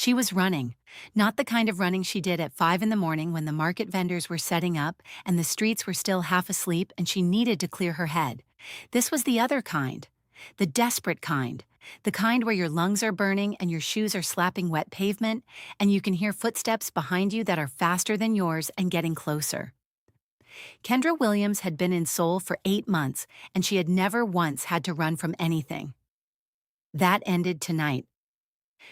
She was running, not the kind of running she did at 5 in the morning when the market vendors were setting up and the streets were still half asleep and she needed to clear her head. This was the other kind, the desperate kind, the kind where your lungs are burning and your shoes are slapping wet pavement and you can hear footsteps behind you that are faster than yours and getting closer. Kendra Williams had been in Seoul for 8 months and she had never once had to run from anything. That ended tonight.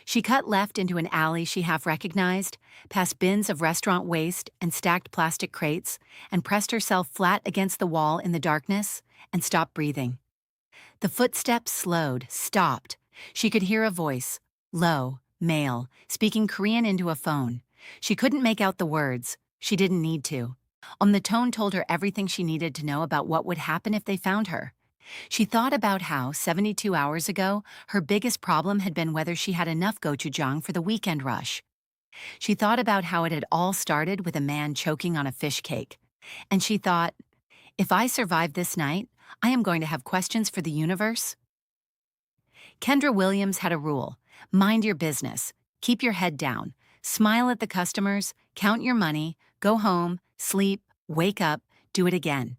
She cut left into an alley she half recognized, past bins of restaurant waste and stacked plastic crates, and pressed herself flat against the wall in the darkness and stopped breathing. The footsteps slowed, stopped. She could hear a voice, low, male, speaking Korean into a phone. She couldn't make out the words. She didn't need to. The tone told her everything she needed to know about what would happen if they found her. She thought about how, 72 hours ago, her biggest problem had been whether she had enough gochujang for the weekend rush. She thought about how it had all started with a man choking on a fish cake. And she thought, if I survive this night, I am going to have questions for the universe. Kendra Williams had a rule: mind your business, keep your head down, smile at the customers, count your money, go home, sleep, wake up, do it again.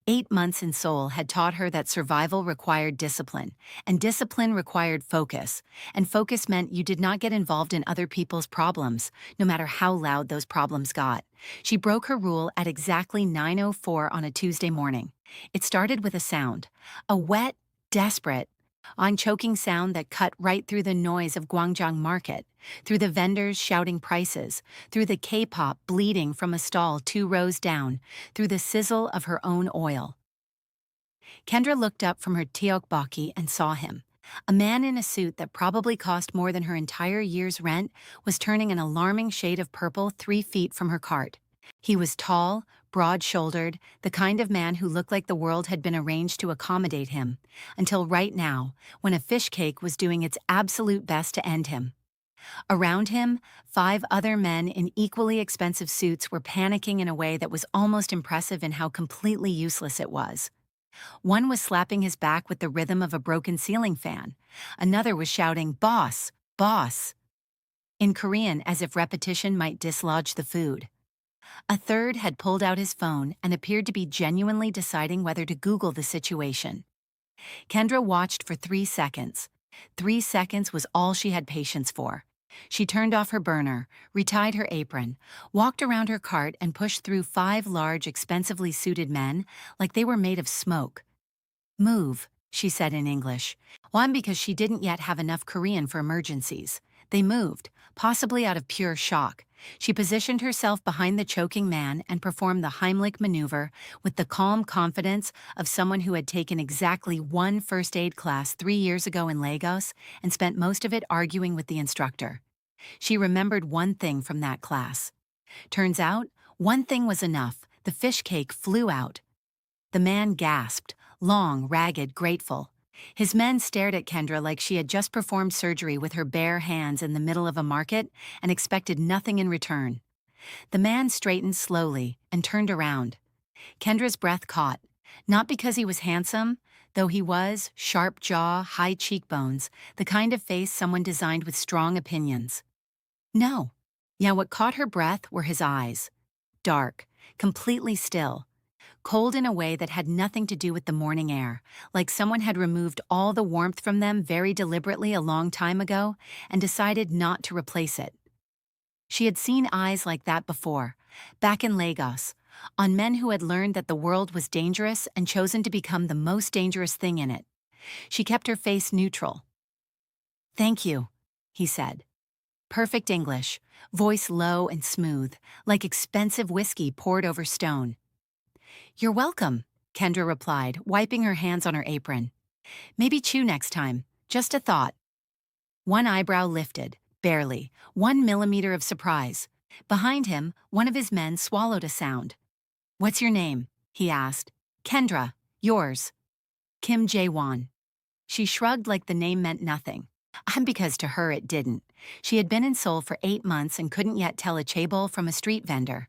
8 months in Seoul had taught her that survival required discipline, and discipline required focus, and focus meant you did not get involved in other people's problems, no matter how loud those problems got. She broke her rule at exactly 9:04 on a Tuesday morning. It started with a sound, a wet, desperate, choking sound that cut right through the noise of Gwangjang Market, through the vendors shouting prices, through the K-pop bleeding from a stall 2 rows down, through the sizzle of her own oil. Kendra looked up from her tteokbokki and saw him. A man in a suit that probably cost more than her entire year's rent was turning an alarming shade of purple 3 feet from her cart. He was tall, broad-shouldered, the kind of man who looked like the world had been arranged to accommodate him, until right now, when a fish cake was doing its absolute best to end him. Around him, 5 other men in equally expensive suits were panicking in a way that was almost impressive in how completely useless it was. One was slapping his back with the rhythm of a broken ceiling fan. Another was shouting, "Boss! Boss!" in Korean, as if repetition might dislodge the food. A third had pulled out his phone and appeared to be genuinely deciding whether to Google the situation. Kendra watched for 3 seconds. 3 seconds was all she had patience for. She turned off her burner, retied her apron, walked around her cart and pushed through 5 large, expensively suited men like they were made of smoke. "Move," she said in English. One, because she didn't yet have enough Korean for emergencies. They moved, possibly out of pure shock. She positioned herself behind the choking man and performed the Heimlich maneuver with the calm confidence of someone who had taken exactly 1 first aid class 3 years ago in Lagos and spent most of it arguing with the instructor. She remembered one thing from that class. Turns out, one thing was enough. The fish cake flew out. The man gasped, long, ragged, grateful. His men stared at Kendra like she had just performed surgery with her bare hands in the middle of a market and expected nothing in return. The man straightened slowly and turned around. Kendra's breath caught, not because he was handsome, though he was, sharp jaw, high cheekbones, the kind of face someone designed with strong opinions. No. Yeah, what caught her breath were his eyes. Dark, completely still. Cold in a way that had nothing to do with the morning air, like someone had removed all the warmth from them very deliberately a long time ago and decided not to replace it. She had seen eyes like that before, back in Lagos, on men who had learned that the world was dangerous and chosen to become the most dangerous thing in it. She kept her face neutral. "Thank you," he said. Perfect English, voice low and smooth, like expensive whiskey poured over stone. "You're welcome," Kendra replied, wiping her hands on her apron. "Maybe chew next time. Just a thought." One eyebrow lifted, barely, 1 millimeter of surprise. Behind him, one of his men swallowed a sound. "What's your name?" he asked. "Kendra. Yours." "Kim Jae-won." She shrugged like the name meant nothing. Because to her it didn't. She had been in Seoul for 8 months and couldn't yet tell a chaebol from a street vendor.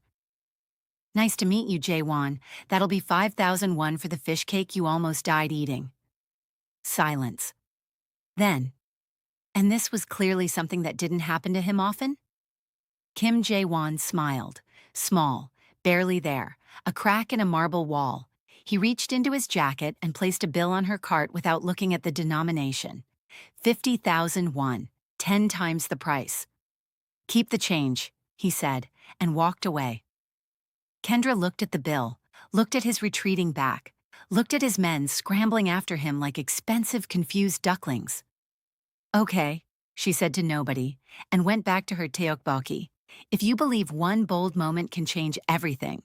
"Nice to meet you, Jae-won. That'll be 5,001 for the fish cake you almost died eating." Silence. Then, And this was clearly something that didn't happen to him often? Kim Jae-won smiled. Small, barely there, a crack in a marble wall. He reached into his jacket and placed a bill on her cart without looking at the denomination. 50,000 won, 10 times the price. "Keep the change," he said, and walked away. Kendra looked at the bill, looked at his retreating back, looked at his men scrambling after him like expensive, confused ducklings. "Okay," she said to nobody, and went back to her tteokbokki. If you believe one bold moment can change everything,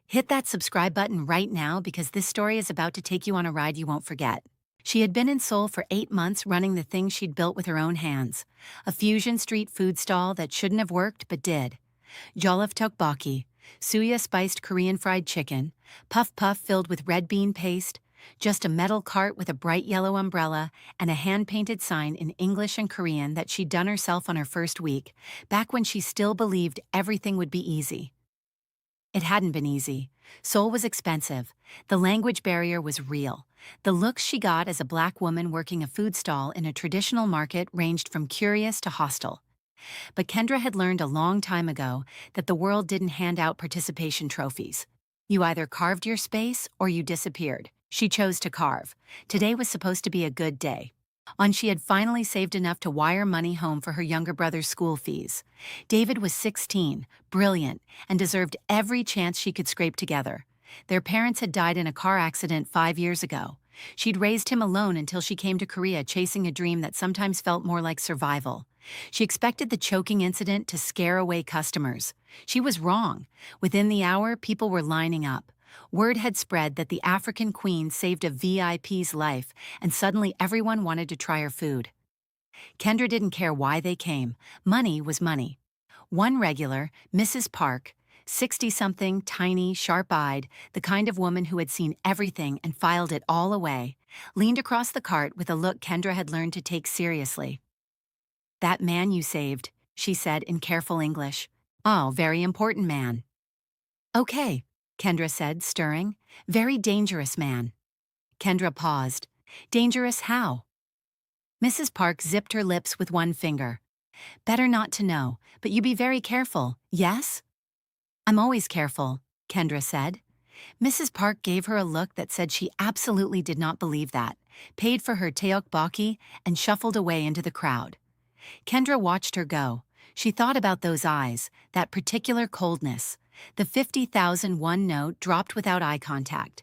hit that subscribe button right now because this story is about to take you on a ride you won't forget. She had been in Seoul for 8 months running the thing she'd built with her own hands. A fusion street food stall that shouldn't have worked but did. Jollof tteokbokki, suya spiced Korean fried chicken, puff puff filled with red bean paste, just a metal cart with a bright yellow umbrella and a hand-painted sign in English and Korean that she'd done herself on her first week, back when she still believed everything would be easy. It hadn't been easy. Seoul was expensive. The language barrier was real. The looks she got as a black woman working a food stall in a traditional market ranged from curious to hostile. But Kendra had learned a long time ago that the world didn't hand out participation trophies. You either carved your space or you disappeared. She chose to carve. Today was supposed to be a good day. She had finally saved enough to wire money home for her younger brother's school fees. David was 16, brilliant, and deserved every chance she could scrape together. Their parents had died in a car accident 5 years ago. She'd raised him alone until she came to Korea chasing a dream that sometimes felt more like survival. She expected the choking incident to scare away customers. She was wrong. Within the hour, people were lining up. Word had spread that the African queen saved a VIP's life, and suddenly everyone wanted to try her food. Kendra didn't care why they came. Money was money. One regular, Mrs. Park, 60-something, tiny, sharp-eyed, the kind of woman who had seen everything and filed it all away, leaned across the cart with a look Kendra had learned to take seriously. "That man you saved," she said in careful English. "Oh, very important man." "Okay," Kendra said, stirring. "Very dangerous man." Kendra paused. "Dangerous how?" Mrs. Park zipped her lips with one finger. "Better not to know, but you be very careful, yes?" "I'm always careful," Kendra said. Mrs. Park gave her a look that said she absolutely did not believe that, paid for her tteokbokki, and shuffled away into the crowd. Kendra watched her go. She thought about those eyes, that particular coldness. The 50,000 won note dropped without eye contact.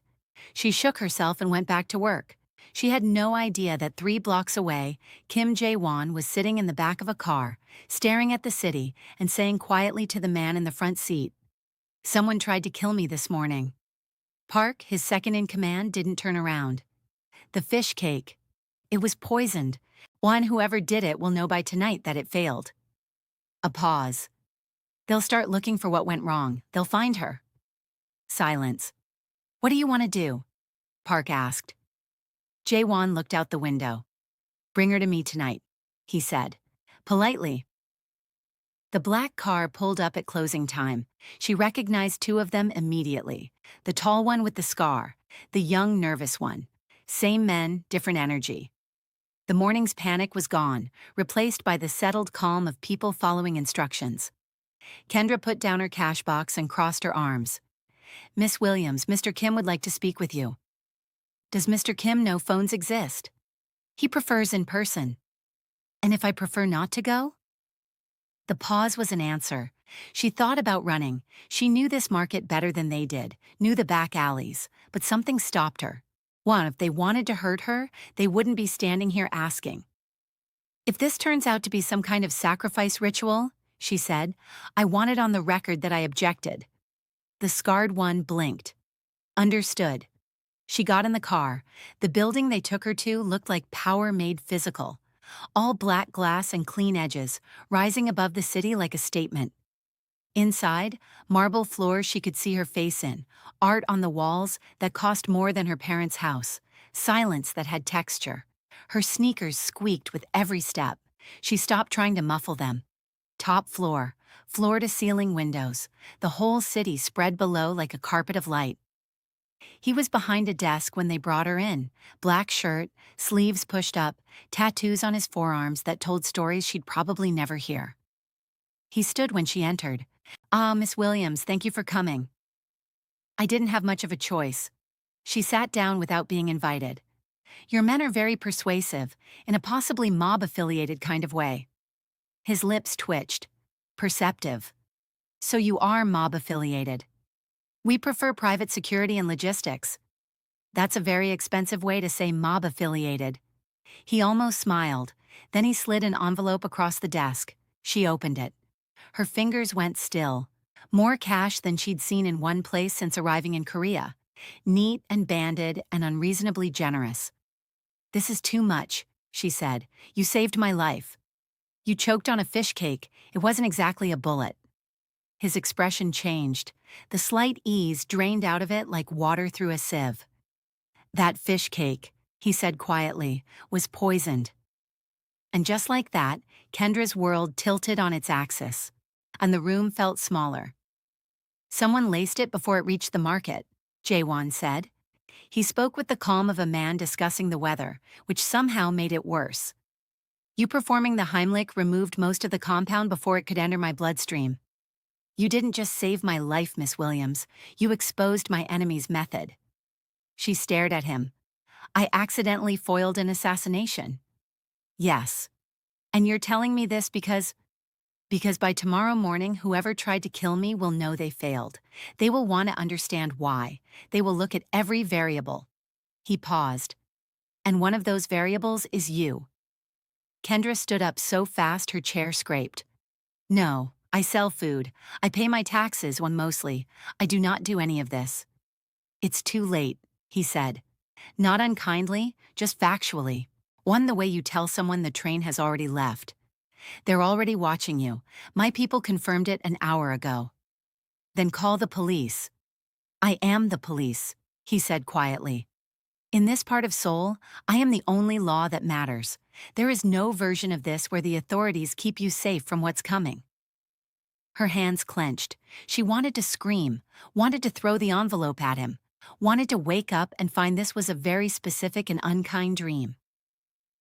She shook herself and went back to work. She had no idea that 3 blocks away, Kim Jae-won was sitting in the back of a car, staring at the city and saying quietly to the man in the front seat, "Someone tried to kill me this morning." Park, his second in command, didn't turn around. "The fish cake. It was poisoned. Whoever did it will know by tonight that it failed." A pause. "They'll start looking for what went wrong. They'll find her." Silence. "What do you want to do?" Park asked. Jae-won looked out the window. "Bring her to me tonight," he said. Politely. The black car pulled up at closing time. She recognized 2 of them immediately. The tall one with the scar, the young, nervous one. Same men, different energy. The morning's panic was gone, replaced by the settled calm of people following instructions. Kendra put down her cash box and crossed her arms. "Miss Williams, Mr. Kim would like to speak with you." "Does Mr. Kim know phones exist?" "He prefers in person." "And if I prefer not to go?" The pause was an answer. She thought about running. She knew this market better than they did, knew the back alleys, but something stopped her. If they wanted to hurt her, they wouldn't be standing here asking. "If this turns out to be some kind of sacrifice ritual," she said, "I want it on the record that I objected." The scarred one blinked. Understood. She got in the car. The building they took her to looked like power made physical. All black glass and clean edges, rising above the city like a statement. Inside, marble floors she could see her face in, art on the walls that cost more than her parents' house, silence that had texture. Her sneakers squeaked with every step. She stopped trying to muffle them. Top floor, floor-to-ceiling windows, the whole city spread below like a carpet of light. He was behind a desk when they brought her in. Black shirt, sleeves pushed up, tattoos on his forearms that told stories she'd probably never hear. He stood when she entered. "Ah, Miss Williams, thank you for coming." "I didn't have much of a choice." She sat down without being invited. "Your men are very persuasive, in a possibly mob-affiliated kind of way." His lips twitched. "Perceptive. So you are mob-affiliated." "We prefer private security and logistics." "That's a very expensive way to say mob-affiliated." He almost smiled. Then he slid an envelope across the desk. She opened it. Her fingers went still. More cash than she'd seen in one place since arriving in Korea. Neat and banded and unreasonably generous. "This is too much," she said. "You saved my life." "You choked on a fish cake. It wasn't exactly a bullet." His expression changed. The slight ease drained out of it like water through a sieve. "That fish cake," he said quietly, "was poisoned." And just like that, Kendra's world tilted on its axis, and the room felt smaller. "Someone laced it before it reached the market," Jaewon said. He spoke with the calm of a man discussing the weather, which somehow made it worse. "You performing the Heimlich removed most of the compound before it could enter my bloodstream. You didn't just save my life, Miss Williams. You exposed my enemy's method." She stared at him. "I accidentally foiled an assassination." "Yes. And you're telling me this because by tomorrow morning, whoever tried to kill me will know they failed. They will want to understand why. They will look at every variable." He paused. "And one of those variables is you." Kendra stood up so fast her chair scraped. "No, I sell food. I pay my taxes when mostly. I do not do any of this." "It's too late," he said. Not unkindly, just factually. One, the way you tell someone the train has already left. "They're already watching you. My people confirmed it an hour ago." "Then call the police." "I am the police," he said quietly. "In this part of Seoul, I am the only law that matters. There is no version of this where the authorities keep you safe from what's coming." Her hands clenched. She wanted to scream, wanted to throw the envelope at him, wanted to wake up and find this was a very specific and unkind dream.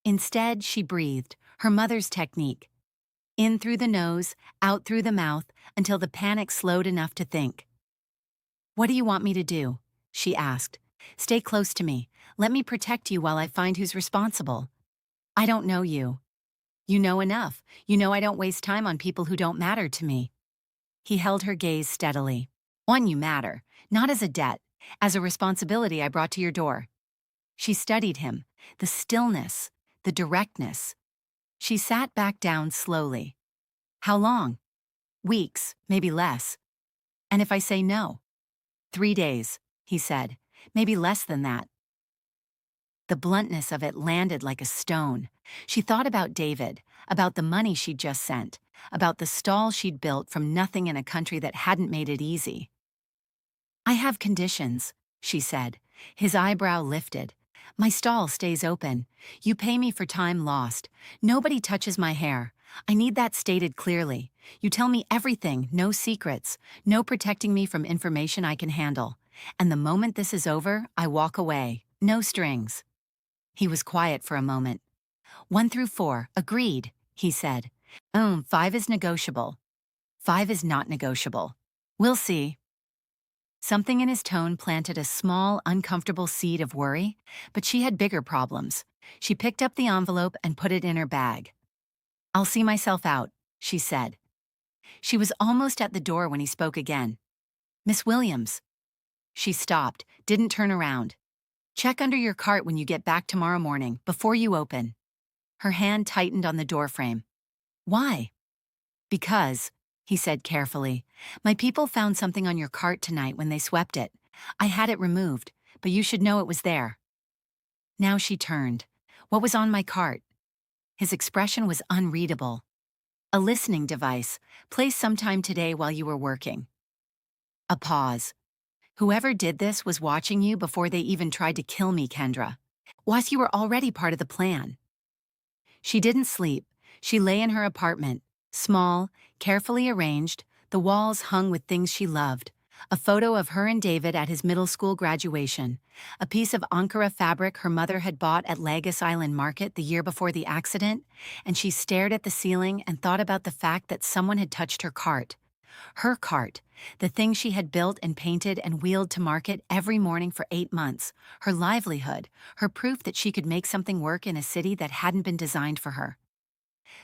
Instead, she breathed, her mother's technique. In through the nose, out through the mouth, until the panic slowed enough to think. "What do you want me to do?" she asked. "Stay close to me. Let me protect you while I find who's responsible." "I don't know you." "You know enough. You know I don't waste time on people who don't matter to me." He held her gaze steadily. "One, you matter. Not as a debt. As a responsibility I brought to your door." She studied him. The stillness. The directness. She sat back down slowly. "How long?" "Weeks, maybe less." "And if I say no?" "3 days," he said. "Maybe less than that." The bluntness of it landed like a stone. She thought about David, about the money she'd just sent, about the stall she'd built from nothing in a country that hadn't made it easy. "I have conditions," she said. His eyebrow lifted. "My stall stays open. You pay me for time lost. Nobody touches my hair. I need that stated clearly. You tell me everything, no secrets, no protecting me from information I can handle. And the moment this is over, I walk away. No strings." He was quiet for a moment. 1 through 4, agreed, he said. 5 is negotiable. 5 is not negotiable. We'll see." Something in his tone planted a small, uncomfortable seed of worry, but she had bigger problems. She picked up the envelope and put it in her bag. "I'll see myself out," she said. She was almost at the door when he spoke again. "Miss Williams." She stopped, didn't turn around. "Check under your cart when you get back tomorrow morning, before you open." Her hand tightened on the doorframe. "Why?" "Because," he said carefully, "my people found something on your cart tonight when they swept it. I had it removed, but you should know it was there." Now she turned. "What was on my cart?" His expression was unreadable. "A listening device, placed sometime today while you were working." A pause. "Whoever did this was watching you before they even tried to kill me, Kendra. Was you were already part of the plan." She didn't sleep. She lay in her apartment, small, carefully arranged, the walls hung with things she loved, A photo of her and David at his middle school graduation, a piece of Ankara fabric her mother had bought at Lagos Island Market the year before the accident, and she stared at the ceiling and thought about the fact that someone had touched her cart. Her cart, the thing she had built and painted and wheeled to market every morning for 8 months, her livelihood, her proof that she could make something work in a city that hadn't been designed for her.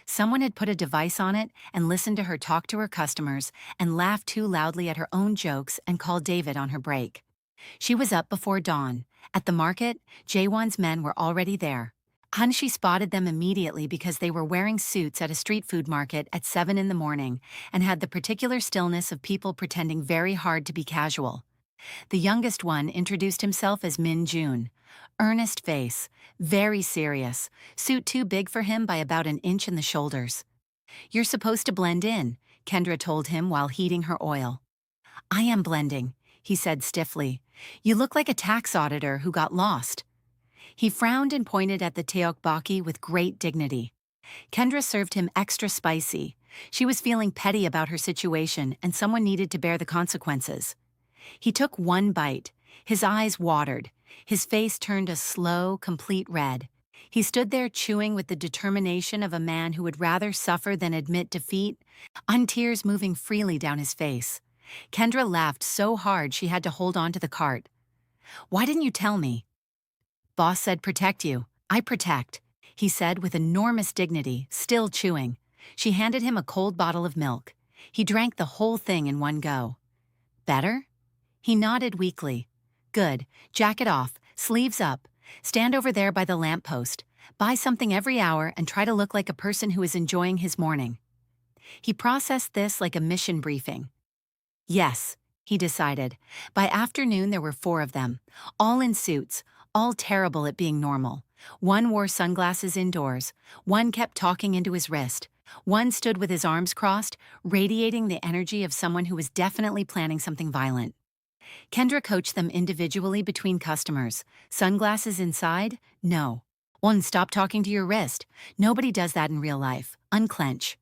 Someone had put a device on it and listened to her talk to her customers and laughed too loudly at her own jokes and called David on her break. She was up before dawn. At the market, Jaewon's men were already there. She spotted them immediately because they were wearing suits at a street food market at 7 in the morning and had the particular stillness of people pretending very hard to be casual. The youngest one introduced himself as Min Jun. Earnest face, very serious, suit too big for him by about an inch in the shoulders. "You're supposed to blend in," Kendra told him while heating her oil. "I am blending," he said stiffly. "You look like a tax auditor who got lost." He frowned and pointed at the tteokbokki with great dignity. Kendra served him extra spicy. She was feeling petty about her situation and someone needed to bear the consequences. He took one bite. His eyes watered. His face turned a slow, complete red. He stood there chewing with the determination of a man who would rather suffer than admit defeat, tears moving freely down his face. Kendra laughed so hard she had to hold on to the cart. "Why didn't you tell me?" "Boss said protect you. I protect," he said with enormous dignity, still chewing. She handed him a cold bottle of milk. He drank the whole thing in one go. "Better?" He nodded weakly. "Good. Jacket off, sleeves up. Stand over there by the lamppost. Buy something every hour and try to look like a person who is enjoying his morning." He processed this like a mission briefing. Yes, he decided. By afternoon there were 4 of them, all in suits, all terrible at being normal. One wore sunglasses indoors, one kept talking into his wrist, one stood with his arms crossed, radiating the energy of someone who was definitely planning something violent. Kendra coached them individually between customers. Sunglasses inside? No. "One, stop talking to your wrist. Nobody does that in real life. Unclench."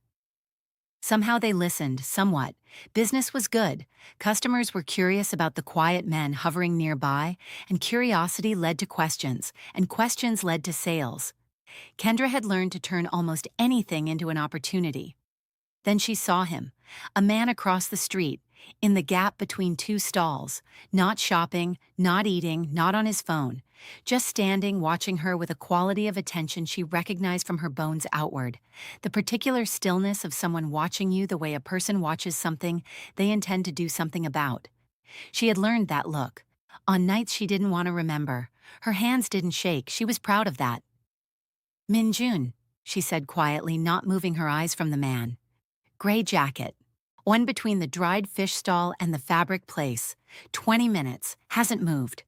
Somehow they listened, somewhat. Business was good. Customers were curious about the quiet men hovering nearby, and curiosity led to questions, and questions led to sales. Kendra had learned to turn almost anything into an opportunity. Then she saw him, a man across the street, in the gap between 2 stalls, not shopping, not eating, not on his phone, just standing watching her with a quality of attention she recognized from her bones outward, the particular stillness of someone watching you the way a person watches something they intend to do something about. She had learned that look. On nights she didn't want to remember. Her hands didn't shake, she was proud of that. "Min Jun," she said quietly, not moving her eyes from the man. Gray jacket. One between the dried fish stall and the fabric place. 20 minutes. Hasn't moved.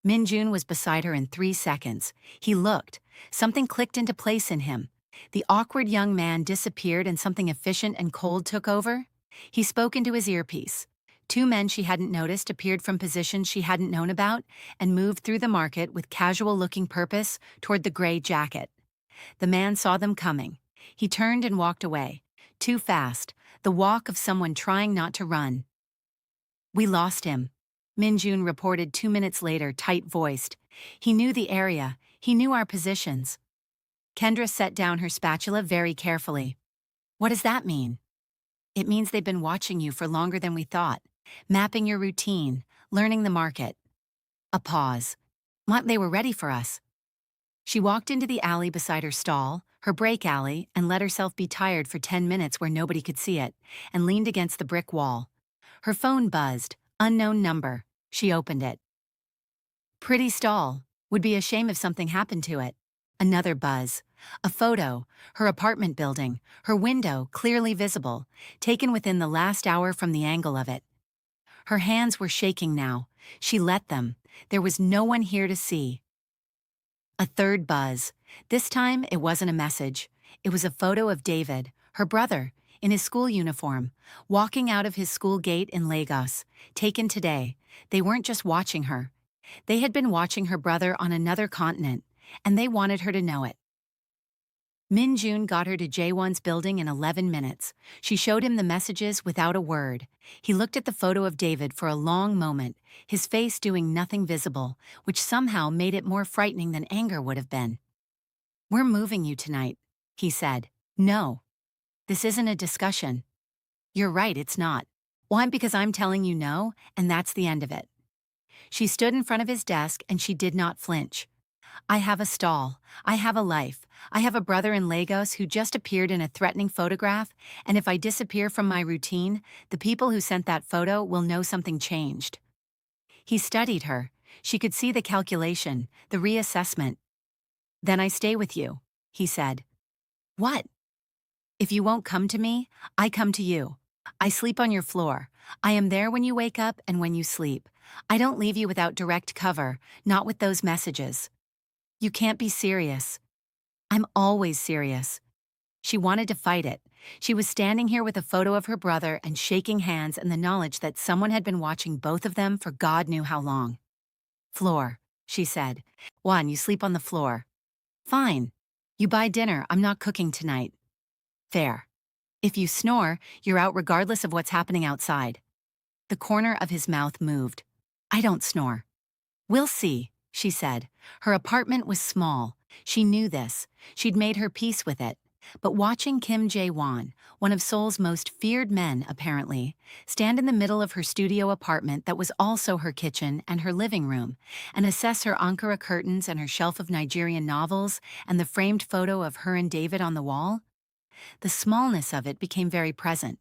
Min Jun was beside her in 3 seconds. He looked. Something clicked into place in him. The awkward young man disappeared and something efficient and cold took over. He spoke into his earpiece. 2 men she hadn't noticed appeared from positions she hadn't known about and moved through the market with casual-looking purpose toward the gray jacket. The man saw them coming. He turned and walked away. Too fast. The walk of someone trying not to run. "We lost him," Min Jun reported 2 minutes later, tight-voiced. "He knew the area. He knew our positions." Kendra set down her spatula very carefully. "What does that mean?" "It means they've been watching you for longer than we thought. Mapping your routine, learning the market." A pause. They were ready for us." She walked into the alley beside her stall, her break alley, and let herself be tired for 10 minutes where nobody could see it, and leaned against the brick wall. Her phone buzzed. Unknown number. She opened it. "Pretty stall. Would be a shame if something happened to it." Another buzz. A photo. Her apartment building. Her window, clearly visible, taken within the last hour from the angle of it. Her hands were shaking now. She let them. There was no one here to see. A third buzz. This time, it wasn't a message. It was a photo of David, her brother, in his school uniform, walking out of his school gate in Lagos, taken today. They weren't just watching her. They had been watching her brother on another continent, and they wanted her to know it. Min Jun got her to Jaewon's building in 11 minutes. She showed him the messages without a word. He looked at the photo of David for a long moment, his face doing nothing visible, which somehow made it more frightening than anger would have been. "We're moving you tonight," he said. "No. This isn't a discussion." "You're right, it's not." "Why? Because I'm telling you no, and that's the end of it." She stood in front of his desk and she did not flinch. "I have a stall. I have a life. I have a brother in Lagos who just appeared in a threatening photograph, and if I disappear from my routine, the people who sent that photo will know something changed." He studied her. She could see the calculation, the reassessment. "Then I stay with you," he said. "What?" "If you won't come to me, I come to you. I sleep on your floor. I am there when you wake up and when you sleep. I don't leave you without direct cover, not with those messages." "You can't be serious." "I'm always serious." She wanted to fight it. She was standing here with a photo of her brother and shaking hands and the knowledge that someone had been watching both of them for God knew how long. "Floor," she said. "One, you sleep on the floor." "Fine. You buy dinner, I'm not cooking tonight." "Fair. If you snore, you're out regardless of what's happening outside." The corner of his mouth moved. "I don't snore." "We'll see," she said. Her apartment was small. She knew this. She'd made her peace with it. But watching Kim Jae-won, one of Seoul's most feared men apparently, stand in the middle of her studio apartment that was also her kitchen and her living room, and assess her Ankara curtains and her shelf of Nigerian novels and the framed photo of her and David on the wall, the smallness of it became very present.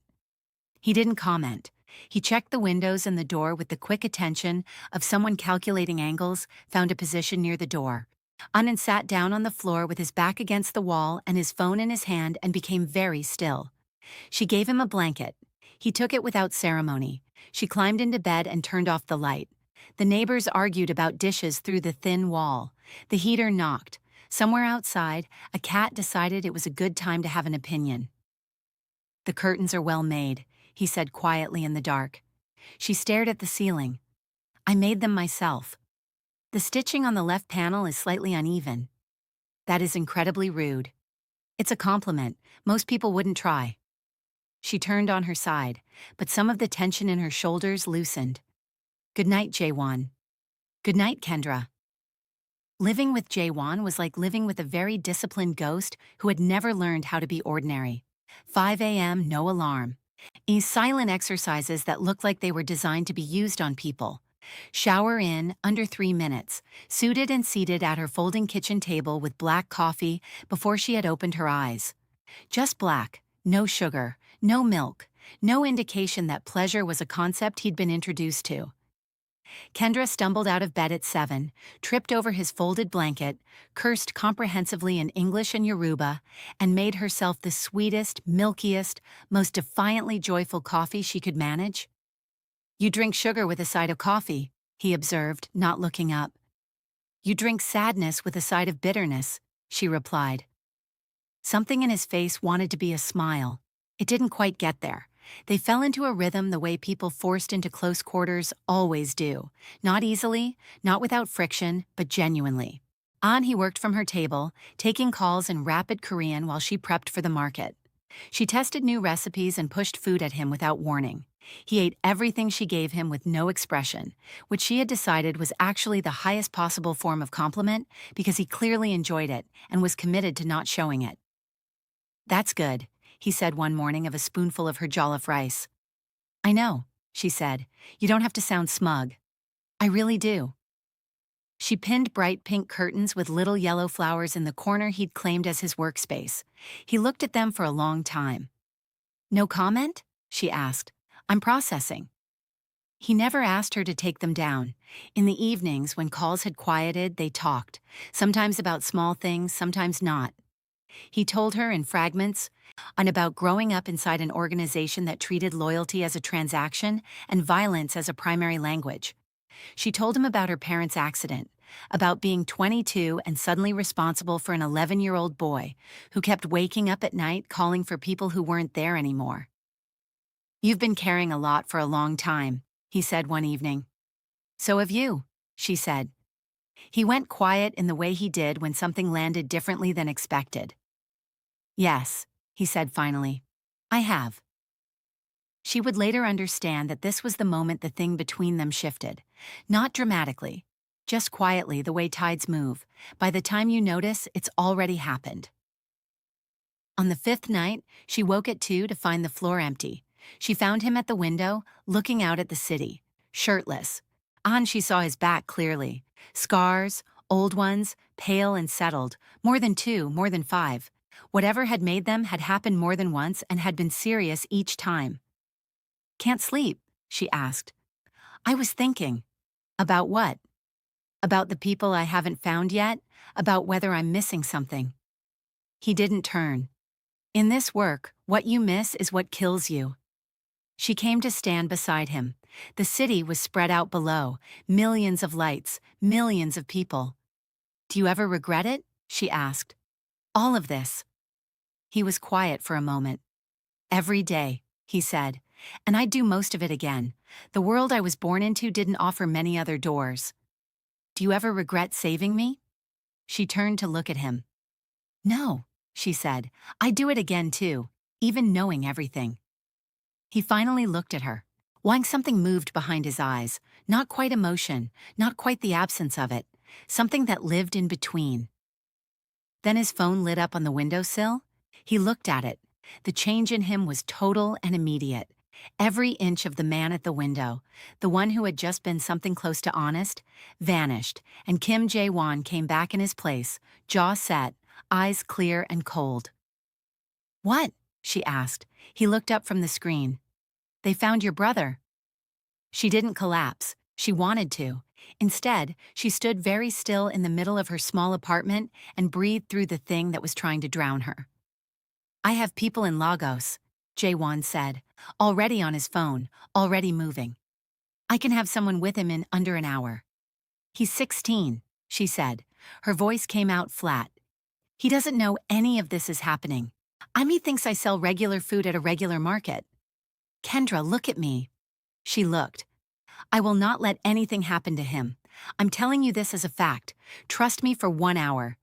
He didn't comment. He checked the windows and the door with the quick attention of someone calculating angles, found a position near the door. Anand sat down on the floor with his back against the wall and his phone in his hand and became very still. She gave him a blanket. He took it without ceremony. She climbed into bed and turned off the light. The neighbors argued about dishes through the thin wall. The heater knocked. Somewhere outside, a cat decided it was a good time to have an opinion. "The curtains are well made," he said quietly in the dark. She stared at the ceiling. "I made them myself. The stitching on the left panel is slightly uneven." "That is incredibly rude." "It's a compliment. Most people wouldn't try." She turned on her side, but some of the tension in her shoulders loosened. "Good night, Jaewon." "Good night, Kendra." Living with Jaewon was like living with a very disciplined ghost who had never learned how to be ordinary. 5 a.m., no alarm. Silent exercises that looked like they were designed to be used on people. Shower in under 3 minutes, suited and seated at her folding kitchen table with black coffee before she had opened her eyes. Just black, no sugar, no milk, no indication that pleasure was a concept he'd been introduced to. Kendra stumbled out of bed at 7, tripped over his folded blanket, cursed comprehensively in English and Yoruba, and made herself the sweetest, milkiest, most defiantly joyful coffee she could manage. "You drink sugar with a side of coffee," he observed, not looking up. "You drink sadness with a side of bitterness," she replied. Something in his face wanted to be a smile. It didn't quite get there. They fell into a rhythm the way people forced into close quarters always do. Not easily, not without friction, but genuinely. He worked from her table, taking calls in rapid Korean while she prepped for the market. She tested new recipes and pushed food at him without warning. He ate everything she gave him with no expression, which she had decided was actually the highest possible form of compliment because he clearly enjoyed it and was committed to not showing it. "That's good," he said one morning of a spoonful of her jollof rice. "I know," she said. "You don't have to sound smug." "I really do." She pinned bright pink curtains with little yellow flowers in the corner he'd claimed as his workspace. He looked at them for a long time. "No comment?" she asked. "I'm processing." He never asked her to take them down. In the evenings, when calls had quieted, they talked, sometimes about small things, sometimes not. He told her in fragments on about growing up inside an organization that treated loyalty as a transaction and violence as a primary language. She told him about her parents' accident, about being 22 and suddenly responsible for an 11-year-old boy who kept waking up at night calling for people who weren't there anymore. "You've been carrying a lot for a long time," he said one evening. "So have you," she said. He went quiet in the way he did when something landed differently than expected. Yes, he said finally. I have. She would later understand that this was the moment the thing between them shifted. Not dramatically, just quietly the way tides move. By the time you notice, it's already happened. On the fifth night, she woke at 2 to find the floor empty. She found him at the window, looking out at the city, shirtless. On she saw his back clearly. Scars, old ones, pale and settled, more than 2, more than 5. Whatever had made them had happened more than once and had been serious each time. Can't sleep, she asked. I was thinking. About what? About the people I haven't found yet? About whether I'm missing something. He didn't turn. In this work, what you miss is what kills you. She came to stand beside him. The city was spread out below, millions of lights, millions of people. Do you ever regret it? She asked. All of this. He was quiet for a moment. Every day, he said, and I'd do most of it again. The world I was born into didn't offer many other doors. Do you ever regret saving me? She turned to look at him. No, she said. I'd do it again too, even knowing everything. He finally looked at her. Something moved behind his eyes, not quite emotion, not quite the absence of it, something that lived in between. Then his phone lit up on the windowsill. He looked at it. The change in him was total and immediate. Every inch of the man at the window, the one who had just been something close to honest, vanished, and Kim Jae-won came back in his place, jaw set, eyes clear and cold. What? She asked. He looked up from the screen. They found your brother. She didn't collapse. She wanted to. Instead, she stood very still in the middle of her small apartment and breathed through the thing that was trying to drown her. I have people in Lagos, Jae-won said, already on his phone, already moving. I can have someone with him in under an hour. He's 16, she said. Her voice came out flat. He doesn't know any of this is happening. Ami thinks I sell regular food at a regular market. Kendra, look at me. She looked. I will not let anything happen to him. I'm telling you this as a fact. Trust me for 1 hour.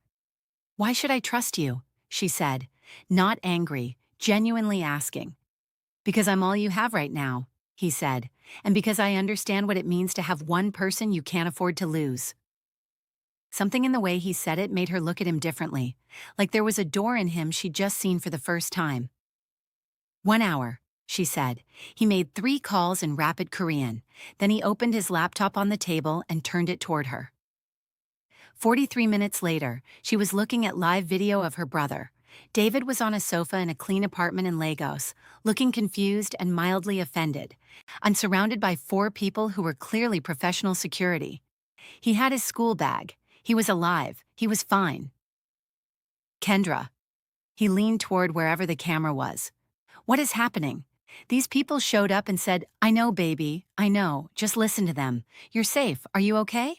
Why should I trust you? She said, not angry, genuinely asking. Because I'm all you have right now, he said, and because I understand what it means to have one person you can't afford to lose. Something in the way he said it made her look at him differently, like there was a door in him she'd just seen for the first time. 1 hour, she said. He made 3 calls in rapid Korean. Then he opened his laptop on the table and turned it toward her. 43 minutes later, she was looking at live video of her brother. David was on a sofa in a clean apartment in Lagos, looking confused and mildly offended. I'm surrounded by 4 people who were clearly professional security. He had his school bag. He was alive. He was fine. Kendra. He leaned toward wherever the camera was. What is happening? These people showed up and said, I know, baby, I know, just listen to them. You're safe, are you okay?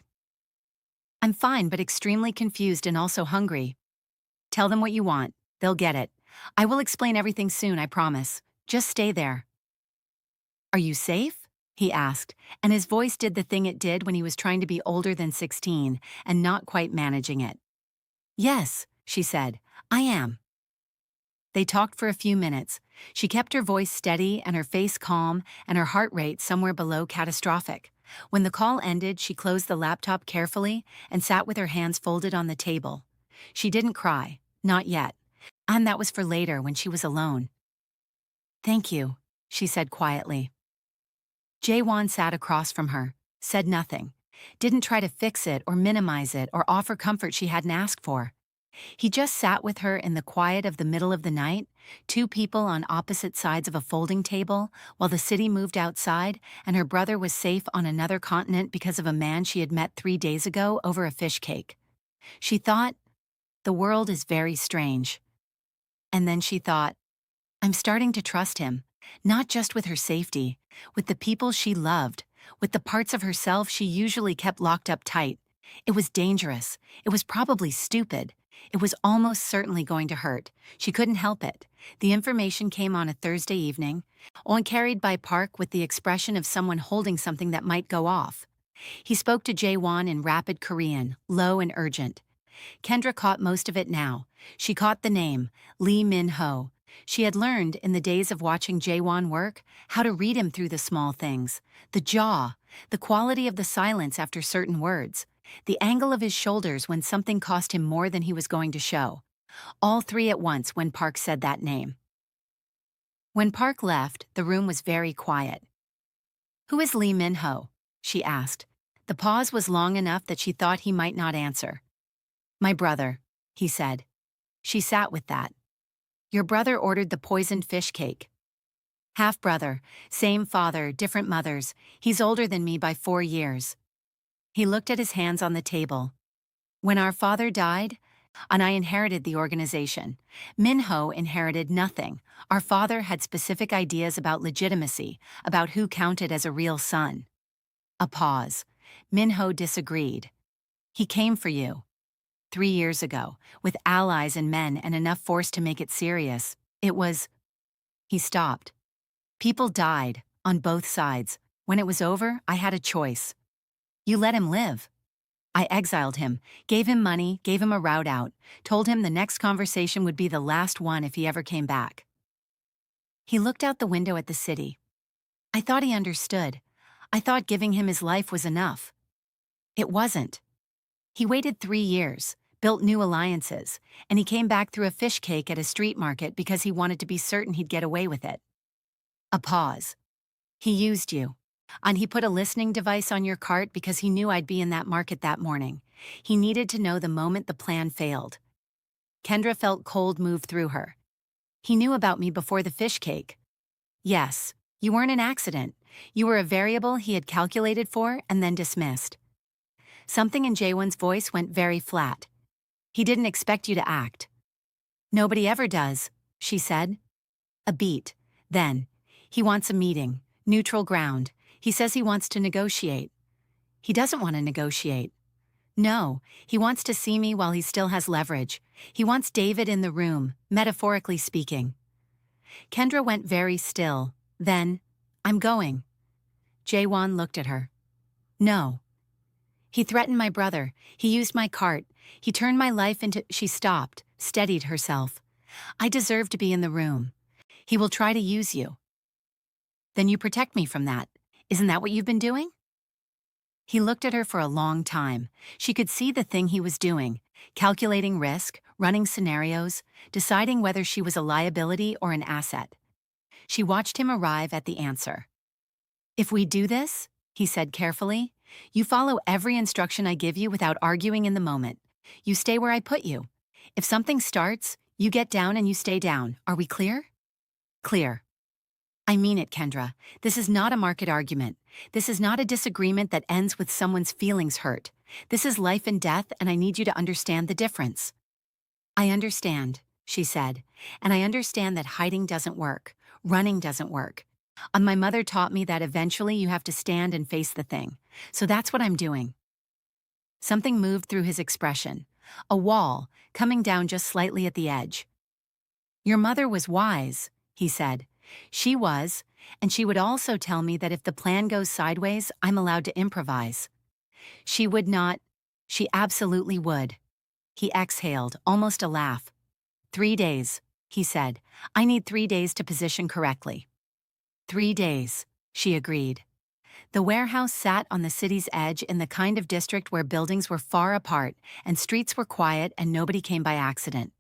I'm fine but extremely confused and also hungry. Tell them what you want, they'll get it. I will explain everything soon, I promise. Just stay there. Are you safe? He asked, and his voice did the thing it did when he was trying to be older than 16 and not quite managing it. Yes, she said, I am. They talked for a few minutes. She kept her voice steady and her face calm and her heart rate somewhere below catastrophic. When the call ended, she closed the laptop carefully and sat with her hands folded on the table. She didn't cry, not yet. And that was for later when she was alone. Thank you, she said quietly. Jae-won sat across from her, said nothing, didn't try to fix it or minimize it or offer comfort she hadn't asked for. He just sat with her in the quiet of the middle of the night, 2 people on opposite sides of a folding table, while the city moved outside and her brother was safe on another continent because of a man she had met 3 days ago over a fish cake. She thought, the world is very strange. And then she thought, I'm starting to trust him, not just with her safety, with the people she loved, with the parts of herself she usually kept locked up tight. It was dangerous. It was probably stupid. It was almost certainly going to hurt. She couldn't help it. The information came on a Thursday evening, on carried by Park with the expression of someone holding something that might go off. He spoke to Jae-won in rapid Korean, low and urgent. Kendra caught most of it now. She caught the name, Lee Min-ho. She had learned, in the days of watching Jae-won work, how to read him through the small things. The jaw, the quality of the silence after certain words, the angle of his shoulders when something cost him more than he was going to show. All three at once when Park said that name. When Park left, the room was very quiet. "Who is Lee Min-ho?" she asked. The pause was long enough that she thought he might not answer. "My brother," he said. She sat with that. "Your brother ordered the poisoned fish cake." "Half-brother, same father, different mothers. He's older than me by 4 years." He looked at his hands on the table. "When our father died, and I inherited the organization. Min-ho inherited nothing. Our father had specific ideas about legitimacy, about who counted as a real son." A pause. Min-ho disagreed. "He came for you 3 years ago, with allies and men and enough force to make it serious. It was—" He stopped. "People died, on both sides. When it was over, I had a choice. You let him live. I exiled him, gave him money, gave him a route out, told him the next conversation would be the last one if he ever came back." He looked out the window at the city. "I thought he understood. I thought giving him his life was enough. It wasn't. He waited 3 years, built new alliances, and he came back through a fish cake at a street market because he wanted to be certain he'd get away with it." A pause. "He used you. And he put a listening device on your cart because he knew I'd be in that market that morning. He needed to know the moment the plan failed." Kendra felt cold move through her. "He knew about me before the fish cake." "Yes, you weren't an accident. You were a variable he had calculated for and then dismissed." Something in Jaewon's voice went very flat. "He didn't expect you to act." "Nobody ever does," she said. A beat. Then, "He wants a meeting, neutral ground. He says he wants to negotiate." "He doesn't want to negotiate." "No, he wants to see me while he still has leverage. He wants David in the room, metaphorically speaking." Kendra went very still. Then, "I'm going." Jaewon looked at her. "No." "He threatened my brother. He used my cart. He turned my life into—" She stopped, steadied herself. "I deserve to be in the room. He will try to use you." "Then you protect me from that. Isn't that what you've been doing?" He looked at her for a long time. She could see the thing he was doing, calculating risk, running scenarios, deciding whether she was a liability or an asset. She watched him arrive at the answer. "If we do this," he said carefully, "you follow every instruction I give you without arguing in the moment. You stay where I put you. If something starts, you get down and you stay down. Are we clear?" "Clear." "I mean it, Kendra. This is not a market argument. This is not a disagreement that ends with someone's feelings hurt. This is life and death, and I need you to understand the difference." "I understand," she said, "and I understand that hiding doesn't work. Running doesn't work. And my mother taught me that eventually you have to stand and face the thing. So that's what I'm doing." Something moved through his expression. A wall, coming down just slightly at the edge. "Your mother was wise," he said. "She was, and she would also tell me that if the plan goes sideways, I'm allowed to improvise." "She would not—" "She absolutely would." He exhaled, almost a laugh. 3 days, he said. "I need 3 days to position correctly." 3 days, she agreed. The warehouse sat on the city's edge in the kind of district where buildings were far apart and streets were quiet and nobody came by accident.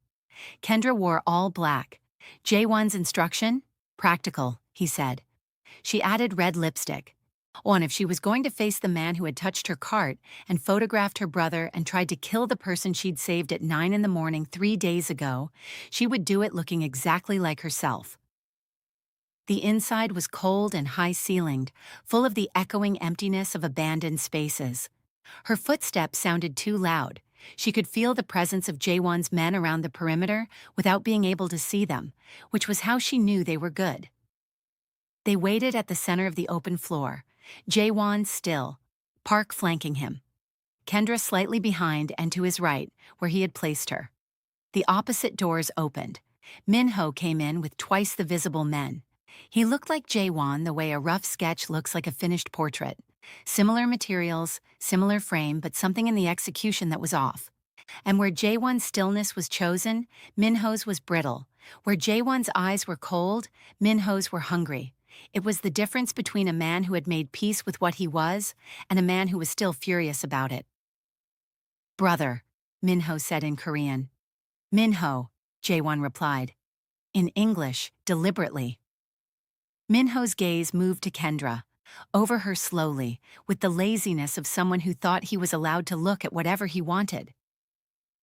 Kendra wore all black. Jaewon's instruction? Practical, he said. She added red lipstick. Oh, and if she was going to face the man who had touched her cart and photographed her brother and tried to kill the person she'd saved at 9 in the morning 3 days ago, she would do it looking exactly like herself. The inside was cold and high-ceilinged, full of the echoing emptiness of abandoned spaces. Her footsteps sounded too loud. She could feel the presence of Jaewon's men around the perimeter without being able to see them, which was how she knew they were good. They waited at the center of the open floor, Jaewon still, Park flanking him. Kendra slightly behind and to his right, where he had placed her. The opposite doors opened. Min-ho came in with twice the visible men. He looked like Jaewon the way a rough sketch looks like a finished portrait. Similar materials, similar frame, but something in the execution that was off. And where Jaewon's stillness was chosen, Minho's was brittle. Where Jaewon's eyes were cold, Minho's were hungry. It was the difference between a man who had made peace with what he was and a man who was still furious about it. "Brother," Minho said in Korean. "Minho," Jaewon replied. In English, deliberately. Minho's gaze moved to Kendra, over her slowly, with the laziness of someone who thought he was allowed to look at whatever he wanted.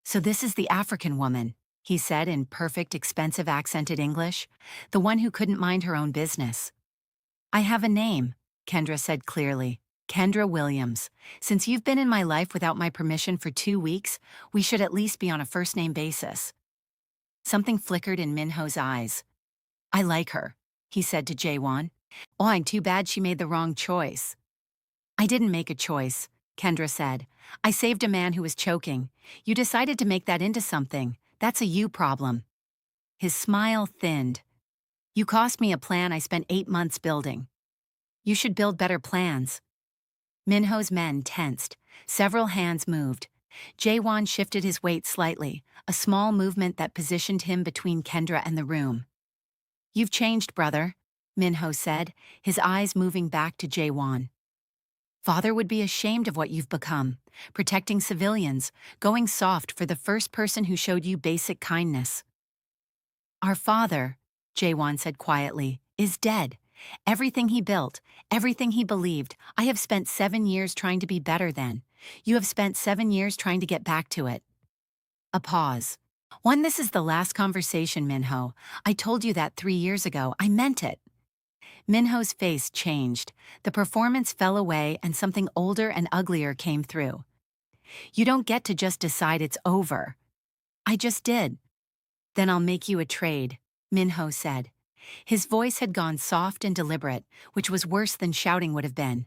"So this is the African woman," he said in perfect, expensive accented English, the one who couldn't mind her own business. "I have a name," Kendra said clearly. "Kendra Williams. Since you've been in my life without my permission for 2 weeks, we should at least be on a first-name basis." Something flickered in Minho's eyes. "I like her," he said to Jaewon. "Oh, I'm too bad she made the wrong choice." "I didn't make a choice," Kendra said. "I saved a man who was choking. You decided to make that into something. That's a you problem." His smile thinned. "You cost me a plan I spent 8 months building. You should build better plans." Minho's men tensed. Several hands moved. Jaewon shifted his weight slightly, a small movement that positioned him between Kendra and the room. "You've changed, brother," Minho said, his eyes moving back to Jaewon. "Father would be ashamed of what you've become, protecting civilians, going soft for the first person who showed you basic kindness." "Our father," Jaewon said quietly, "is dead. Everything he built, everything he believed, I have spent 7 years trying to be better than. You have spent 7 years trying to get back to it." A pause. "One, this is the last conversation, Minho. I told you that 3 years ago. I meant it." Minho's face changed. The performance fell away and something older and uglier came through. "You don't get to just decide it's over." "I just did." "Then I'll make you a trade," Minho said. His voice had gone soft and deliberate, which was worse than shouting would have been.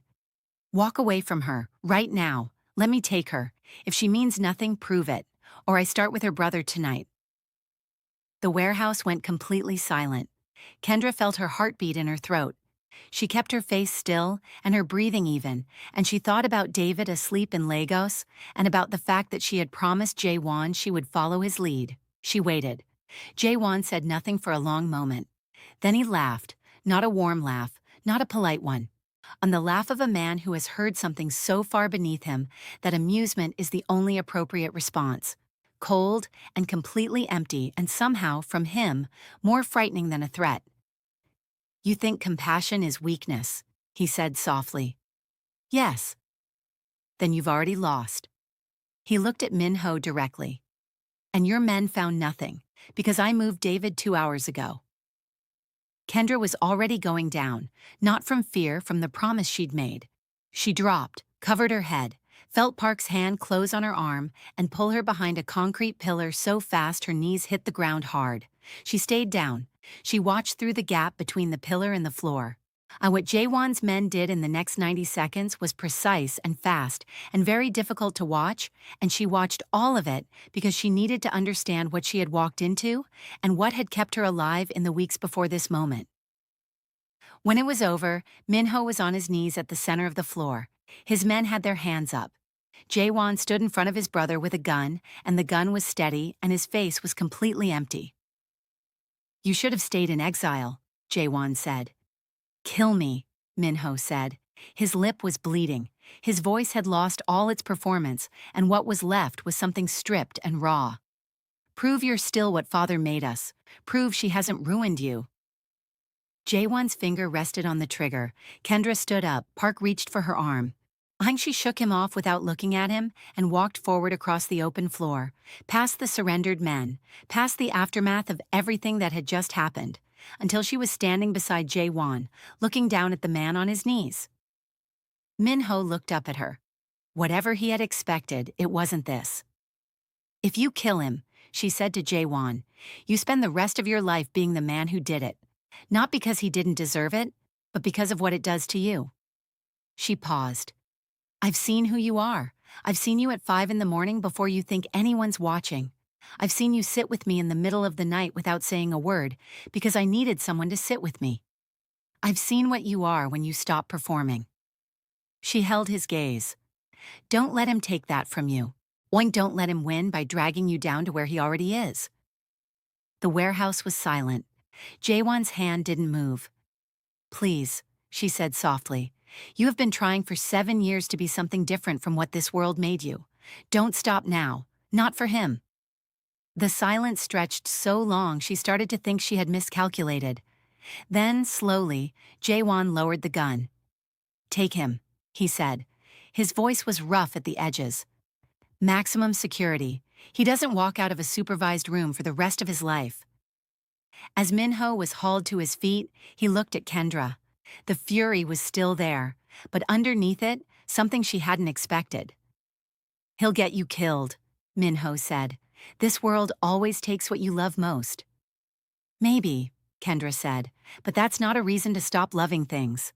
"Walk away from her, right now. Let me take her. If she means nothing, prove it. Or I start with her brother tonight." The warehouse went completely silent. Kendra felt her heartbeat in her throat. She kept her face still, and her breathing even, and she thought about David asleep in Lagos, and about the fact that she had promised Jaewon she would follow his lead. She waited. Jaewon said nothing for a long moment. Then he laughed, not a warm laugh, not a polite one. On the laugh of a man who has heard something so far beneath him that amusement is the only appropriate response. Cold and completely empty, and somehow, from him, more frightening than a threat. "You think compassion is weakness," he said softly. "Yes." "Then you've already lost." He looked at Minho directly. "And your men found nothing, because I moved David 2 hours ago." Kendra was already going down, not from fear, from the promise she'd made. She dropped, covered her head, felt Park's hand close on her arm and pull her behind a concrete pillar so fast her knees hit the ground hard. She stayed down. She watched through the gap between the pillar and the floor. And what Jaewon's men did in the next 90 seconds was precise and fast and very difficult to watch, and she watched all of it because she needed to understand what she had walked into and what had kept her alive in the weeks before this moment. When it was over, Minho was on his knees at the center of the floor. His men had their hands up. Jaewon stood in front of his brother with a gun, and the gun was steady and his face was completely empty. "You should have stayed in exile," Jaewon said. "Kill me," Minho said. His lip was bleeding. His voice had lost all its performance, and what was left was something stripped and raw. "Prove you're still what father made us. Prove she hasn't ruined you." Jaewon's finger rested on the trigger. Kendra stood up. Park reached for her arm. She shook him off without looking at him and walked forward across the open floor, past the surrendered men, past the aftermath of everything that had just happened, until she was standing beside Jaewon, looking down at the man on his knees. Minho looked up at her. Whatever he had expected, it wasn't this. "If you kill him," she said to Jaewon, "you spend the rest of your life being the man who did it. Not because he didn't deserve it, but because of what it does to you." She paused. "I've seen who you are. I've seen you at 5 in the morning before you think anyone's watching. I've seen you sit with me in the middle of the night without saying a word, because I needed someone to sit with me. I've seen what you are when you stop performing." She held his gaze. "Don't let him take that from you. Oink, don't let him win by dragging you down to where he already is. The warehouse was silent. Jaewon's hand didn't move. Please, she said softly. You have been trying for 7 years to be something different from what this world made you. Don't stop now. Not for him. The silence stretched so long she started to think she had miscalculated. Then, slowly, Jaewon lowered the gun. Take him, he said. His voice was rough at the edges. Maximum security. He doesn't walk out of a supervised room for the rest of his life. As Minho was hauled to his feet, he looked at Kendra. The fury was still there, but underneath it, something she hadn't expected. He'll get you killed, Minho said. This world always takes what you love most. Maybe, Kendra said, but that's not a reason to stop loving things.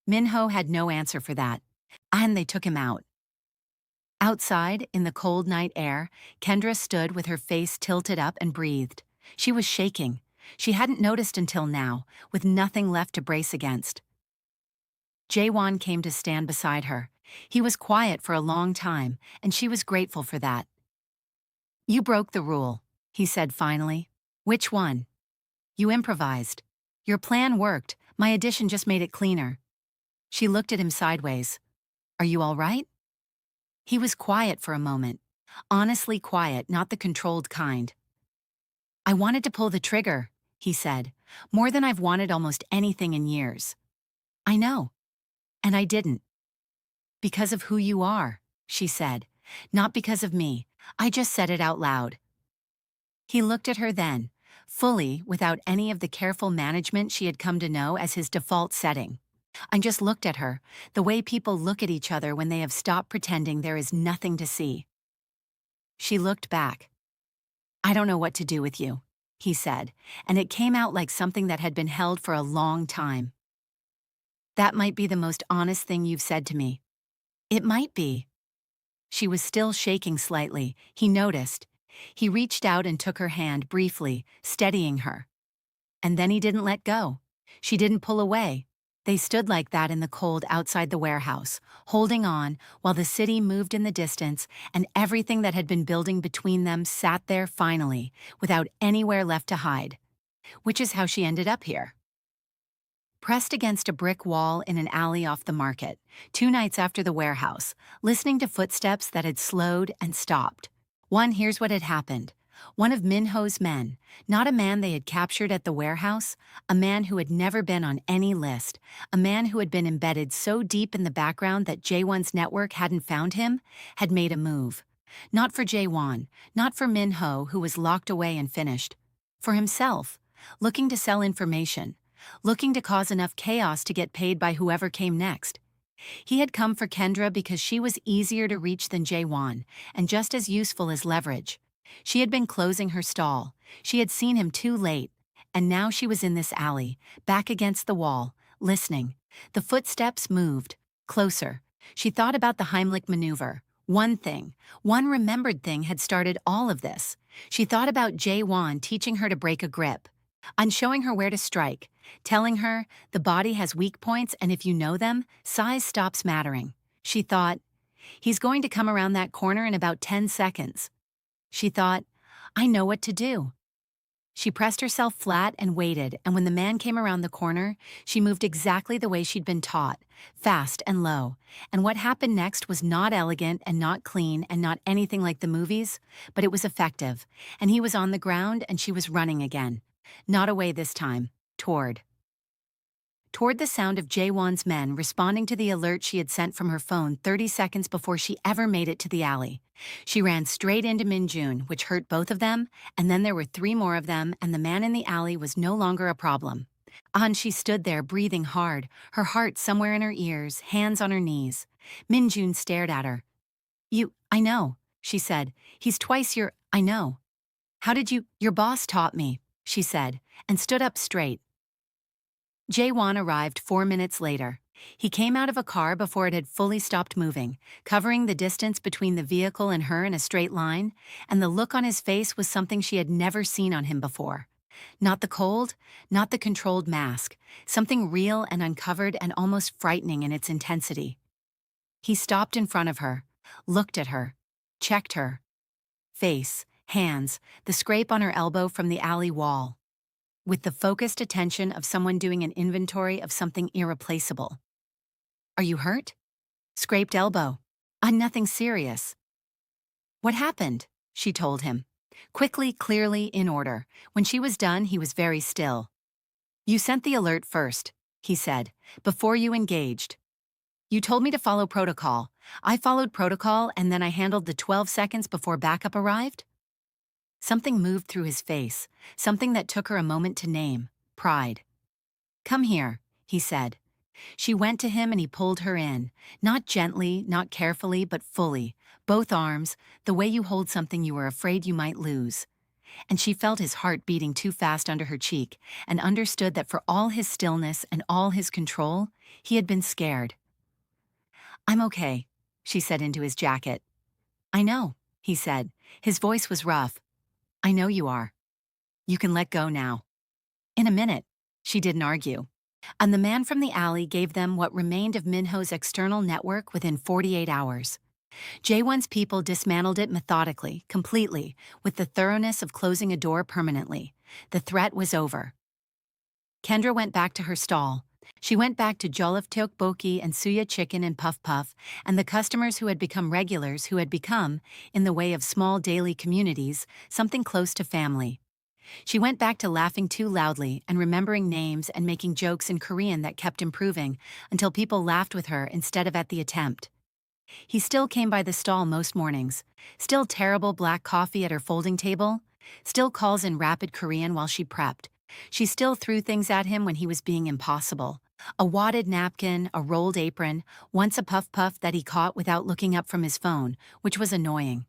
Minho had no answer for that, and they took him out. Outside, in the cold night air, Kendra stood with her face tilted up and breathed. She was shaking. She hadn't noticed until now, with nothing left to brace against. Jaewon came to stand beside her. He was quiet for a long time, and she was grateful for that. You broke the rule, he said finally. Which one? You improvised. Your plan worked. My addition just made it cleaner. She looked at him sideways. Are you all right? He was quiet for a moment. Honestly quiet, not the controlled kind. I wanted to pull the trigger, he said, more than I've wanted almost anything in years. I know. And I didn't. Because of who you are, she said. Not because of me. I just said it out loud. He looked at her then, fully, without any of the careful management she had come to know as his default setting. I just looked at her, the way people look at each other when they have stopped pretending there is nothing to see. She looked back. I don't know what to do with you, he said, and it came out like something that had been held for a long time. That might be the most honest thing you've said to me. It might be. She was still shaking slightly, he noticed. He reached out and took her hand briefly, steadying her. And then he didn't let go. She didn't pull away. They stood like that in the cold outside the warehouse, holding on while the city moved in the distance and everything that had been building between them sat there finally, without anywhere left to hide. Which is how she ended up here. Pressed against a brick wall in an alley off the market, 2 nights after the warehouse, listening to footsteps that had slowed and stopped. Here's what had happened. One of Minho's men, not a man they had captured at the warehouse, a man who had never been on any list, a man who had been embedded so deep in the background that Jaewon's network hadn't found him, had made a move. Not for Jaewon, not for Minho, who was locked away and finished. For himself, looking to sell information, looking to cause enough chaos to get paid by whoever came next. He had come for Kendra because she was easier to reach than Jaewon, and just as useful as leverage. She had been closing her stall. She had seen him too late, and now she was in this alley, back against the wall, listening. The footsteps moved, closer. She thought about the Heimlich maneuver. One thing, one remembered thing had started all of this. She thought about Jaewon teaching her to break a grip, on showing her where to strike, telling her the body has weak points and if you know them, size stops mattering. She thought, he's going to come around that corner in about 10 seconds. She thought, I know what to do. She pressed herself flat and waited, and when the man came around the corner, she moved exactly the way she'd been taught, fast and low. And what happened next was not elegant and not clean and not anything like the movies, but it was effective. And he was on the ground and she was running again. Not away this time, toward the sound of Jaewon's men responding to the alert she had sent from her phone 30 seconds before she ever made it to the alley. She ran straight into Minjun, which hurt both of them, and then there were 3 more of them, and the man in the alley was no longer a problem. She stood there breathing hard, her heart somewhere in her ears, hands on her knees. Minjun stared at her. I know, she said. He's twice your, I know. How did you, your boss taught me, she said, and stood up straight. Jaewon arrived 4 minutes later. He came out of a car before it had fully stopped moving, covering the distance between the vehicle and her in a straight line, and the look on his face was something she had never seen on him before. Not the cold, not the controlled mask, something real and uncovered and almost frightening in its intensity. He stopped in front of her, looked at her. checked her face, hands, the scrape on her elbow from the alley wall, with the focused attention of someone doing an inventory of something irreplaceable. Are you hurt? Scraped elbow. Nothing serious. What happened? She told him. Quickly, clearly, in order. When she was done, he was very still. You sent the alert first, he said, before you engaged. You told me to follow protocol. I followed protocol and then I handled the 12 seconds before backup arrived? Something moved through his face, something that took her a moment to name: pride. Come here, he said. She went to him and he pulled her in, not gently, not carefully, but fully, both arms, the way you hold something you were afraid you might lose. And she felt his heart beating too fast under her cheek and understood that for all his stillness and all his control, he had been scared. I'm okay, she said into his jacket. I know, he said. His voice was rough. I know you are. You can let go now. In a minute, she didn't argue. And the man from the alley gave them what remained of Minho's external network within 48 hours. Jaewon's people dismantled it methodically, completely, with the thoroughness of closing a door permanently. The threat was over. Kendra went back to her stall. She went back to jollof tteokbokki and suya chicken and puff puff, and the customers who had become regulars who had become, in the way of small daily communities, something close to family. She went back to laughing too loudly and remembering names and making jokes in Korean that kept improving until people laughed with her instead of at the attempt. He still came by the stall most mornings, still terrible black coffee at her folding table, still calls in rapid Korean while she prepped. She still threw things at him when he was being impossible. A wadded napkin, a rolled apron, once a puff puff that he caught without looking up from his phone, which was annoying.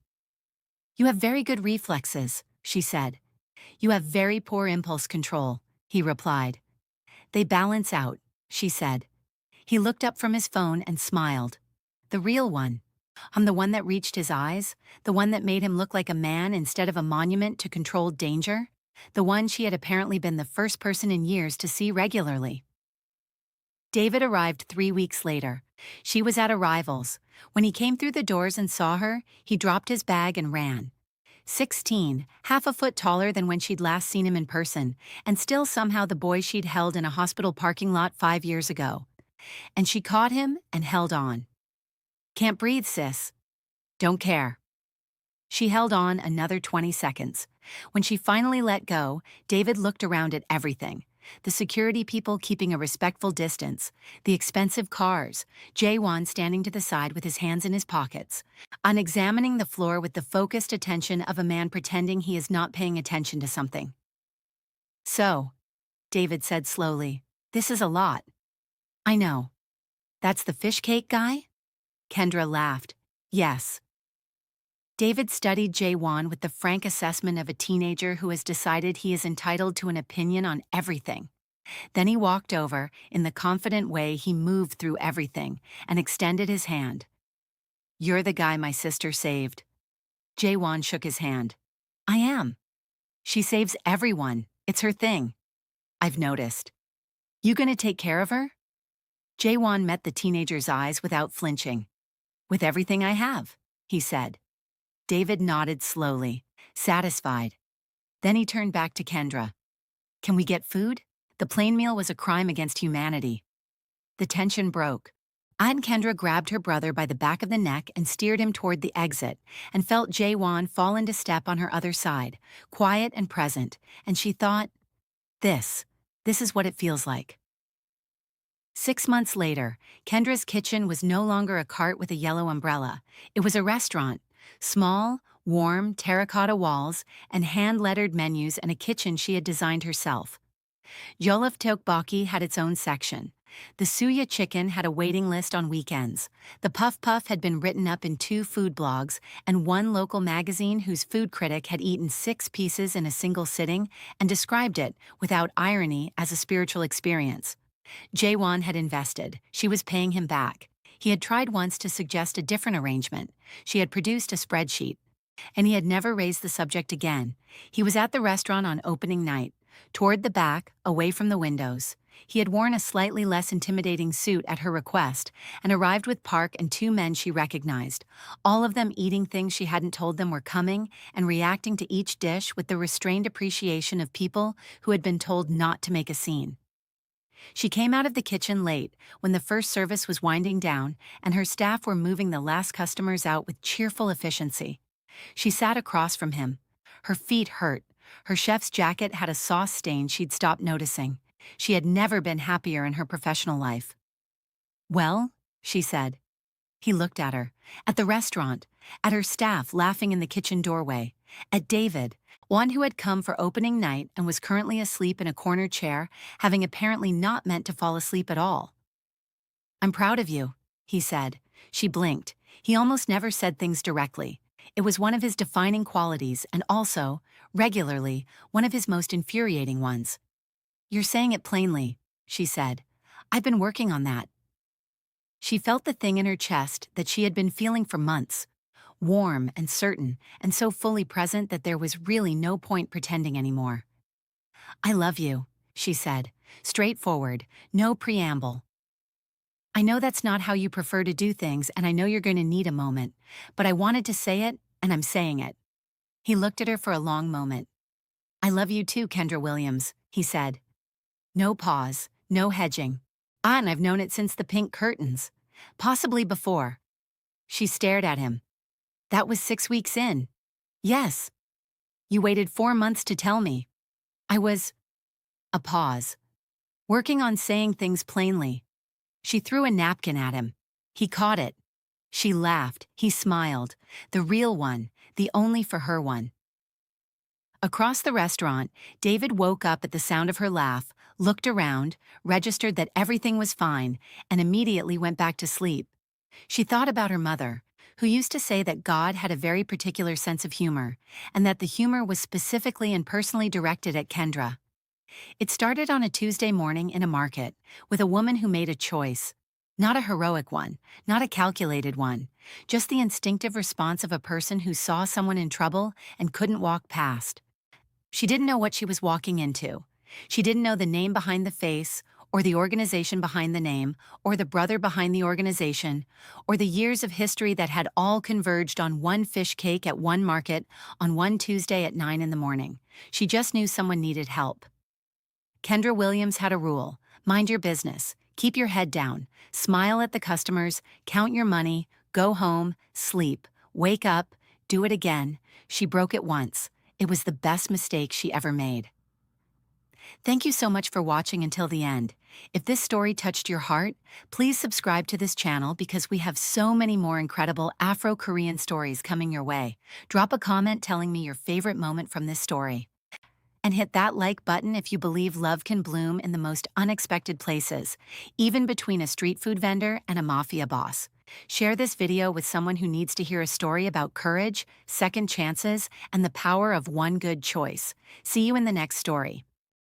You have very good reflexes, she said. You have very poor impulse control, he replied. They balance out, she said. He looked up from his phone and smiled. The real one. I'm the one that reached his eyes, the one that made him look like a man instead of a monument to controlled danger, the one she had apparently been the first person in years to see regularly. David arrived 3 weeks later. She was at arrivals. When he came through the doors and saw her, he dropped his bag and ran. 16, half a foot taller than when she'd last seen him in person, and still somehow the boy she'd held in a hospital parking lot 5 years ago. And she caught him and held on. Can't breathe, sis. Don't care. She held on another 20 seconds. When she finally let go, David looked around at everything. The security people keeping a respectful distance, the expensive cars, Jaewon standing to the side with his hands in his pockets, on examining the floor with the focused attention of a man pretending he is not paying attention to something. So, David said slowly, this is a lot. I know. That's the fish cake guy? Kendra laughed. Yes. David studied Jaewon with the frank assessment of a teenager who has decided he is entitled to an opinion on everything. Then he walked over, in the confident way he moved through everything, and extended his hand. You're the guy my sister saved. Jaewon shook his hand. I am. She saves everyone. It's her thing. I've noticed. You gonna take care of her? Jaewon met the teenager's eyes without flinching. With everything I have, he said. David nodded slowly, satisfied. Then he turned back to Kendra. Can we get food? The plain meal was a crime against humanity. The tension broke. Aunt Kendra grabbed her brother by the back of the neck and steered him toward the exit, and felt Jaewon fall into step on her other side, quiet and present, and she thought, this is what it feels like. 6 months later, Kendra's kitchen was no longer a cart with a yellow umbrella. It was a restaurant. Small, warm, terracotta walls, and hand-lettered menus and a kitchen she had designed herself. Jollof tteokbokki had its own section. The suya chicken had a waiting list on weekends. The puff puff had been written up in 2 food blogs and 1 local magazine whose food critic had eaten 6 pieces in a single sitting and described it, without irony, as a spiritual experience. Jaewon had invested. She was paying him back. He had tried once to suggest a different arrangement. She had produced a spreadsheet. And he had never raised the subject again. He was at the restaurant on opening night, toward the back, away from the windows. He had worn a slightly less intimidating suit at her request and arrived with Park and two men she recognized, all of them eating things she hadn't told them were coming and reacting to each dish with the restrained appreciation of people who had been told not to make a scene. She came out of the kitchen late, when the first service was winding down and her staff were moving the last customers out with cheerful efficiency. She sat across from him. Her feet hurt. Her chef's jacket had a sauce stain she'd stopped noticing. She had never been happier in her professional life. "Well?" she said. He looked at her, at the restaurant, at her staff laughing in the kitchen doorway, at David, one who had come for opening night and was currently asleep in a corner chair, having apparently not meant to fall asleep at all. "I'm proud of you," he said. She blinked. He almost never said things directly. It was one of his defining qualities and also, regularly, one of his most infuriating ones. "You're saying it plainly," she said. "I've been working on that." She felt the thing in her chest that she had been feeling for months, warm and certain and so fully present that there was really no point pretending anymore. "I love you," she said, straightforward, no preamble. "I know that's not how you prefer to do things and I know you're going to need a moment, but I wanted to say it and I'm saying it." He looked at her for a long moment. "I love you too, Kendra Williams," he said. No pause, no hedging. And I've known it since the pink curtains. Possibly before." She stared at him. "That was 6 weeks in." "Yes." "You waited 4 months to tell me." "I was—" A pause. "Working on saying things plainly." She threw a napkin at him. He caught it. She laughed. He smiled. The real one, the only for her one. Across the restaurant, David woke up at the sound of her laugh, looked around, registered that everything was fine, and immediately went back to sleep. She thought about her mother, who used to say that God had a very particular sense of humor, and that the humor was specifically and personally directed at Kendra. It started on a Tuesday morning in a market, with a woman who made a choice. Not a heroic one, not a calculated one, just the instinctive response of a person who saw someone in trouble and couldn't walk past. She didn't know what she was walking into. She didn't know the name behind the face, or the organization behind the name, or the brother behind the organization, or the years of history that had all converged on one fish cake at one market on one Tuesday at 9 in the morning. She just knew someone needed help. Kendra Williams had a rule: mind your business, keep your head down, smile at the customers, count your money, go home, sleep, wake up, do it again. She broke it once. It was the best mistake she ever made. Thank you so much for watching until the end. If this story touched your heart, please subscribe to this channel because we have so many more incredible Afro-Korean stories coming your way. Drop a comment telling me your favorite moment from this story. And hit that like button if you believe love can bloom in the most unexpected places, even between a street food vendor and a mafia boss. Share this video with someone who needs to hear a story about courage, second chances, and the power of one good choice. See you in the next story.